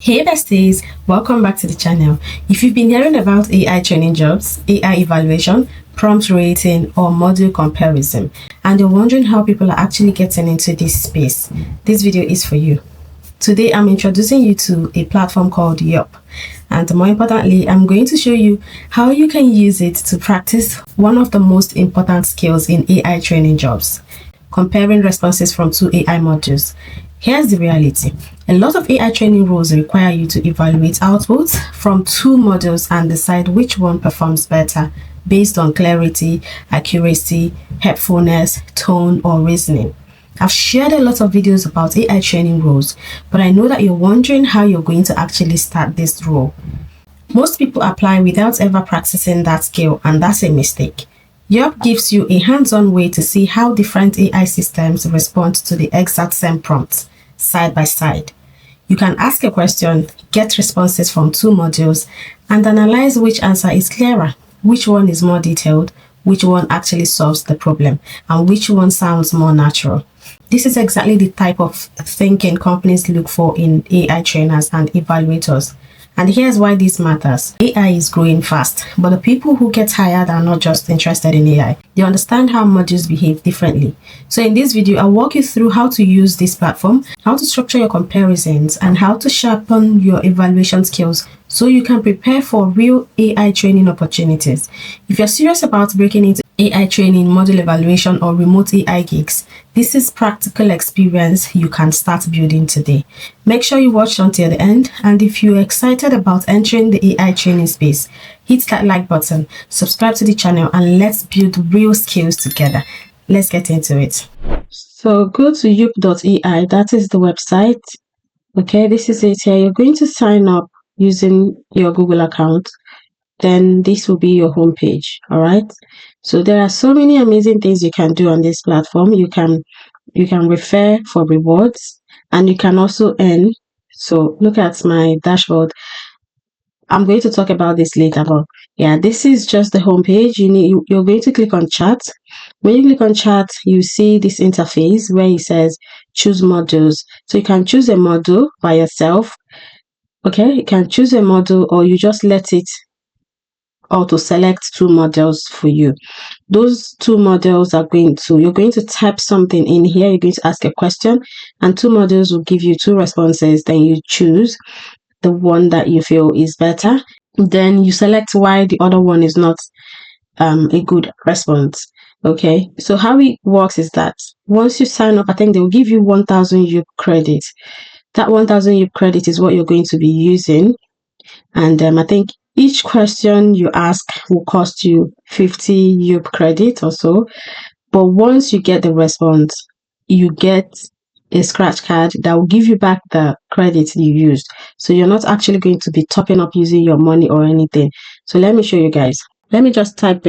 Hey besties, welcome back to the channel. If you've been hearing about AI training jobs, AI evaluation, prompt rating, or module comparison, and you're wondering how people are actually getting into this space, this video is for you. Today, I'm introducing you to a platform called Yelp. And more importantly, I'm going to show you how you can use it to practice one of the most important skills in AI training jobs, comparing responses from two AI modules. Here's the reality. A lot of AI training roles require you to evaluate outputs from two modules and decide which one performs better based on clarity, accuracy, helpfulness, tone, or reasoning. I've shared a lot of videos about AI training roles, but I know that you're wondering how you're going to actually start this role. Most people apply without ever practicing that skill, and that's a mistake. Yelp gives you a hands-on way to see how different AI systems respond to the exact same prompts, side by side. You can ask a question, get responses from two modules, and analyze which answer is clearer, which one is more detailed, which one actually solves the problem, and which one sounds more natural. This is exactly the type of thinking companies look for in AI trainers and evaluators. And here's why this matters. AI is growing fast, but the people who get hired are not just interested in AI. They understand how modules behave differently. So in this video, I'll walk you through how to use this platform, how to structure your comparisons, and how to sharpen your evaluation skills so you can prepare for real AI training opportunities. If you're serious about breaking into AI training, module evaluation, or remote AI gigs, this is practical experience you can start building today. Make sure you watch until the end, and if you're excited about entering the AI training space, hit that like button, subscribe to the channel, and let's build real skills together. Let's get into it. So go to youp.ai, that is the website. Okay, this is it here. You're going to sign up using your Google account. Then this will be your homepage. All right. So there are so many amazing things you can do on this platform. You can refer for rewards, and you can also earn. So look at my dashboard. I'm going to talk about this later, but yeah, this is just the homepage. You're going to click on chat. When you click on chat, you see this interface where it says choose modules. So you can choose a module by yourself. Okay, you can choose a module, or you just let it auto select two modules for you. Those two modules you're going to type something in here. You're going to ask a question, and two modules will give you two responses. Then you choose the one that you feel is better. Then you select why the other one is not a good response. Okay, so how it works is that once you sign up, I think they will give you 1000 Yelp credit. That 1000 Yelp credit is what you're going to be using, and I think each question you ask will cost you 50 Yelp credit or so. But once you get the response, you get a scratch card that will give you back the credit you used. So you're not actually going to be topping up using your money or anything. So let me show you guys. Let me just type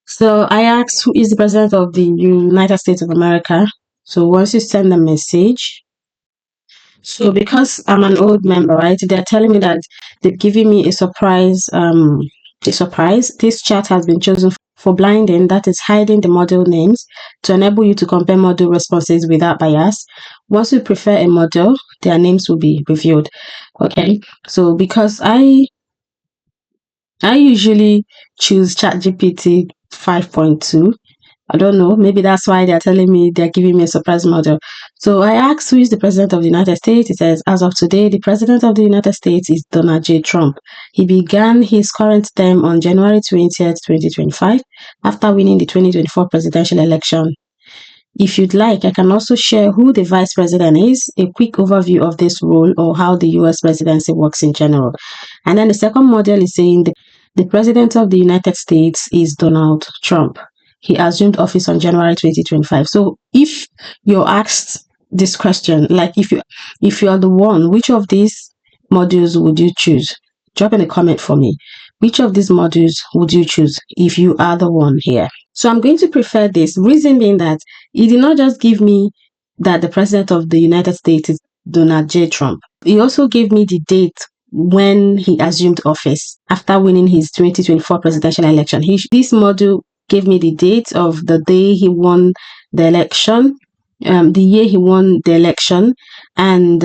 So I asked who is the president of the United States of America. So once you send a message, so because I'm an old member, right, they're telling me that they've given me a surprise. This chat has been chosen for blinding, that is hiding the module names to enable you to compare module responses without bias. Once you prefer a module, their names will be revealed. Okay, so because I usually choose ChatGPT 5.2. I don't know, maybe that's why they're telling me they're giving me a surprise model. So I asked who is the president of the United States. It says, as of today, the president of the United States is Donald J. Trump. He began his current term on January 20th, 2025, after winning the 2024 presidential election. If you'd like, I can also share who the vice president is, a quick overview of this role, or how the US presidency works in general. And then the second model is saying the president of the United States is Donald Trump. He assumed office on January 2025. So if you're asked this question, like if you are the one, which of these modules would you choose? Drop in a comment for me. Which of these modules would you choose if you are the one here? So I'm going to prefer this, reason being that he did not just give me that the president of the United States is Donald J. Trump. He also gave me the date when he assumed office after winning his 2024 presidential election. This module gave me the date of the day he won the election, the year he won the election, and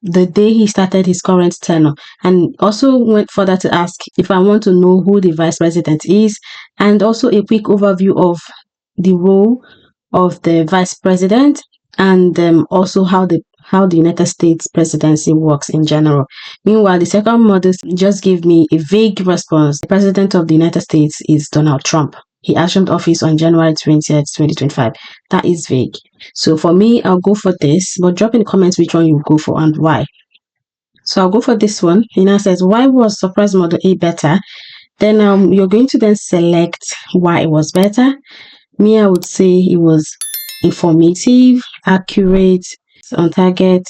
the day he started his current tenure, and also went further to ask if I want to know who the vice president is, and also a quick overview of the role of the vice president, and also how the United States presidency works in general. Meanwhile, the second model just gave me a vague response. The president of the United States is Donald Trump. He assumed office on January 20th, 2025. That is vague. So for me, I'll go for this, but drop in the comments which one you go for and why. So I'll go for this one. He now says, why was surprise model A better? Then you're going to then select why it was better. Me, I would say it was informative, accurate, on target,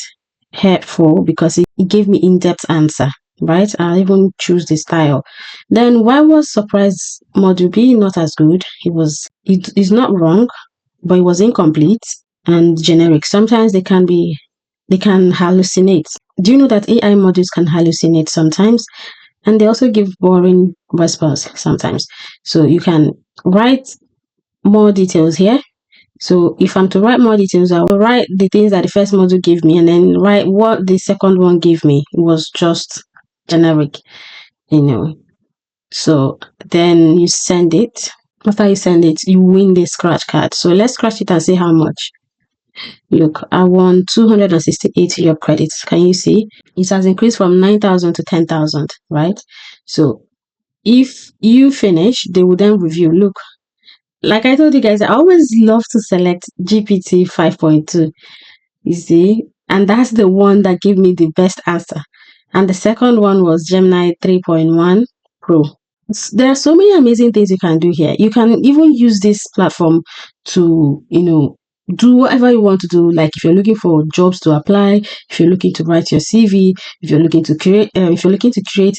helpful, because it gave me in-depth answer, right? I'll even choose the style. Then why was surprise module B not as good? It is not wrong, but it was incomplete and generic. Sometimes they can hallucinate. Do you know that AI modules can hallucinate sometimes? And they also give boring response sometimes. So you can write more details here. So if I'm to write more details, I'll write the things that the first module gave me and then write what the second one gave me. It was just generic, So then you send it. After you send it, you win the scratch card. So let's scratch it and see how much. Look, I won 268 Yelp credits. Can you see? It has increased from 9,000 to 10,000, right? So if you finish, they will then review. Look, like I told you guys, I always love to select GPT 5.2, you see, and that's the one that gave me the best answer. And the second one was Gemini 3.1 Pro. There are so many amazing things you can do here. You can even use this platform to, do whatever you want to do. Like if you're looking for jobs to apply, if you're looking to write your CV, if you're looking to create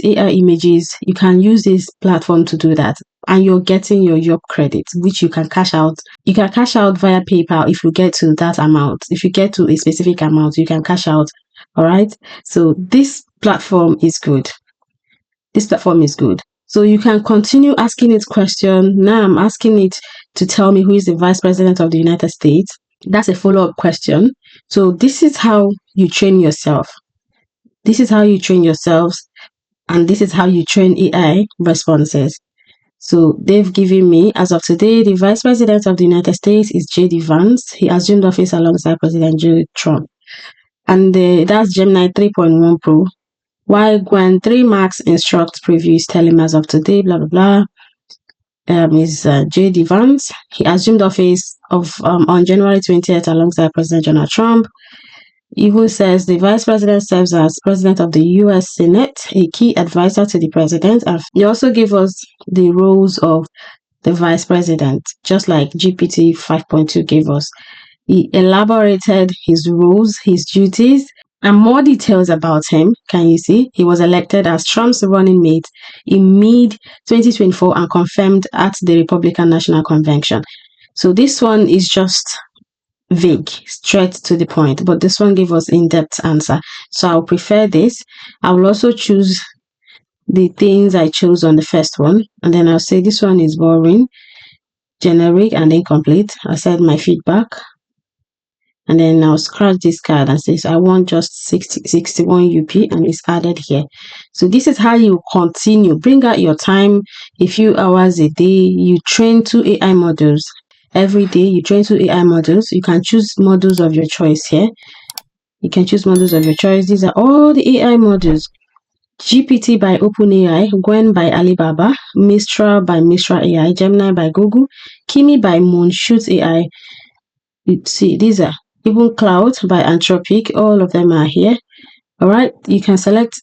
AI images, you can use this platform to do that. And you're getting your Yelp credits, which you can cash out. You can cash out via PayPal if you get to that amount. If you get to a specific amount, you can cash out. All right. So this platform is good. So you can continue asking it question. Now I'm asking it to tell me who is the vice president of the United States. That's a follow-up question. So this is how you train yourself. This is how you train yourselves, and this is how you train AI responses. So they've given me, as of today, the vice president of the United States is J.D. Vance. He assumed office alongside President Joe Trump. And that's Gemini 3.1 Pro. While Gwen 3 Max instruct preview is telling me as of today, blah, blah, blah, is J.D. Vance. He assumed office on January 20th alongside President Donald Trump. Even says the vice president serves as president of the U.S. Senate, a key advisor to the president. And he also gave us the roles of the vice president, just like GPT 5.2 gave us. He elaborated his roles, his duties, and more details about him. Can you see? He was elected as Trump's running mate in mid-2024 and confirmed at the Republican National Convention. So this one is just vague, straight to the point, but this one gave us in-depth answer. So I'll prefer this. I will also choose the things I chose on the first one, and then I'll say this one is boring, generic, and incomplete. I said my feedback. And then I'll scratch this card and say, so I want just 61 UP, and it's added here. So this is how you continue. Bring out your time, a few hours a day. You train 2 AI models. Every day you train 2 AI models. You can choose models of your choice here. You can choose models of your choice. These are all the AI models. GPT by OpenAI, Gwen by Alibaba, Mistral by Mistral AI, Gemini by Google, Kimi by Moonshoot AI. You see, these are even Cloud by Anthropic. All of them are here. All right, you can select.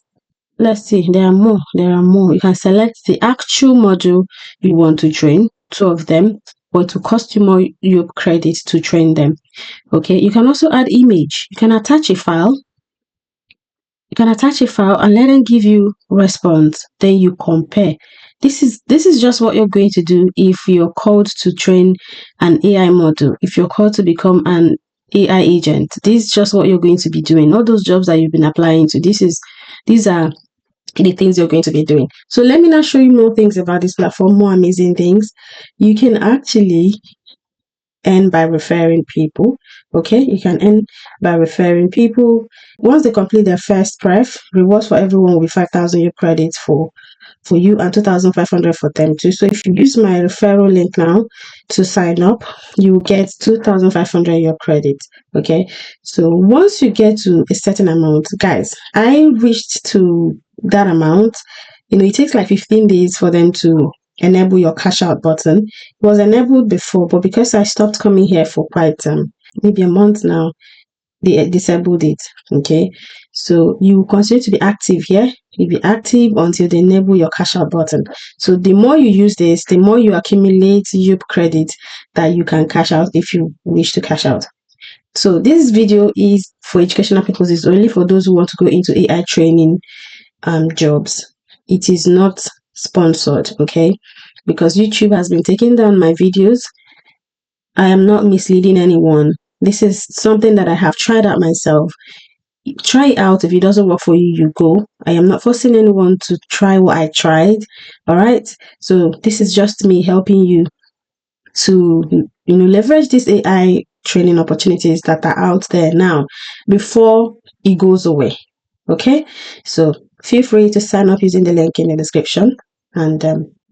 Let's see, there are more. You can select the actual module you want to train, 2 of them, but to cost you more your credit to train them. Okay, you can also add image. You can attach a file. And let them give you response. Then you compare. This is just what you're going to do if you're called to train an AI model. If you're called to become an AI agent, this is just what you're going to be doing. All those jobs that you've been applying to, these are the things you're going to be doing. So let me now show you more things about this platform, more amazing things. You can actually earn by referring people. Okay, you can earn by referring people. Once they complete their first pref, rewards for everyone will be 5,000 your credits for you and 2,500 for them too. So if you use my referral link now to sign up, you will get 2,500 your credit. Okay, so once you get to a certain amount, guys, I reached to that amount. It takes like 15 days for them to enable your cash out button. It was enabled before, but because I stopped coming here for quite maybe a month now, they disabled it. Okay, so you continue to be active here. You'll be active until they enable your cash out button. So the more you use this, the more you accumulate Yelp credit that you can cash out if you wish to cash out. So this video is for educational purposes. It's only for those who want to go into AI training jobs. It is not sponsored, okay? Because YouTube has been taking down my videos. I am not misleading anyone. This is something that I have tried out myself. Try it out. If it doesn't work for you, you go. I am not forcing anyone to try what I tried. All right. So this is just me helping you to leverage these AI training opportunities that are out there now before it goes away. Okay. So feel free to sign up using the link in the description, and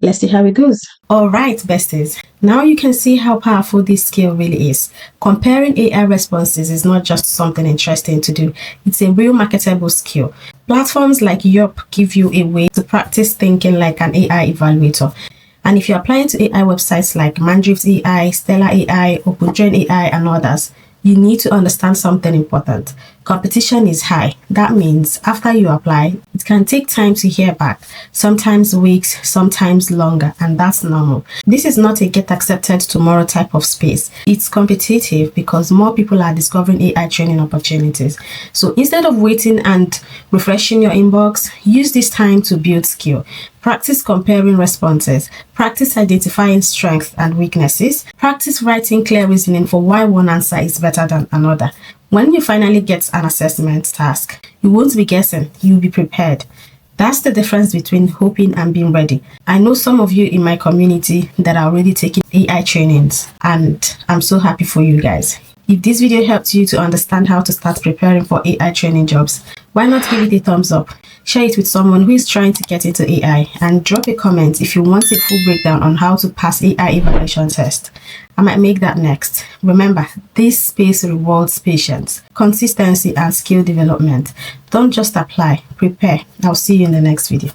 let's see how it goes. All right, besties. Now you can see how powerful this skill really is. Comparing AI responses is not just something interesting to do. It's a real marketable skill. Platforms like Yelp give you a way to practice thinking like an AI evaluator. And if you're applying to AI websites like Mandrift AI, Stellar AI, OpenTrain AI, and others, you need to understand something important. Competition is high. That means after you apply, it can take time to hear back, sometimes weeks, sometimes longer, and that's normal. This is not a get accepted tomorrow type of space. It's competitive because more people are discovering AI training opportunities. So instead of waiting and refreshing your inbox, use this time to build skill. Practice comparing responses. Practice identifying strengths and weaknesses. Practice writing clear reasoning for why one answer is better than another. When you finally get an assessment task, you won't be guessing, you'll be prepared. That's the difference between hoping and being ready. I know some of you in my community that are already taking AI trainings, and I'm so happy for you guys. If this video helped you to understand how to start preparing for AI training jobs, why not give it a thumbs up? Share it with someone who is trying to get into AI, and drop a comment if you want a full breakdown on how to pass AI evaluation test. I might make that next. Remember, this space rewards patience, consistency, and skill development. Don't just apply, prepare. I'll see you in the next video.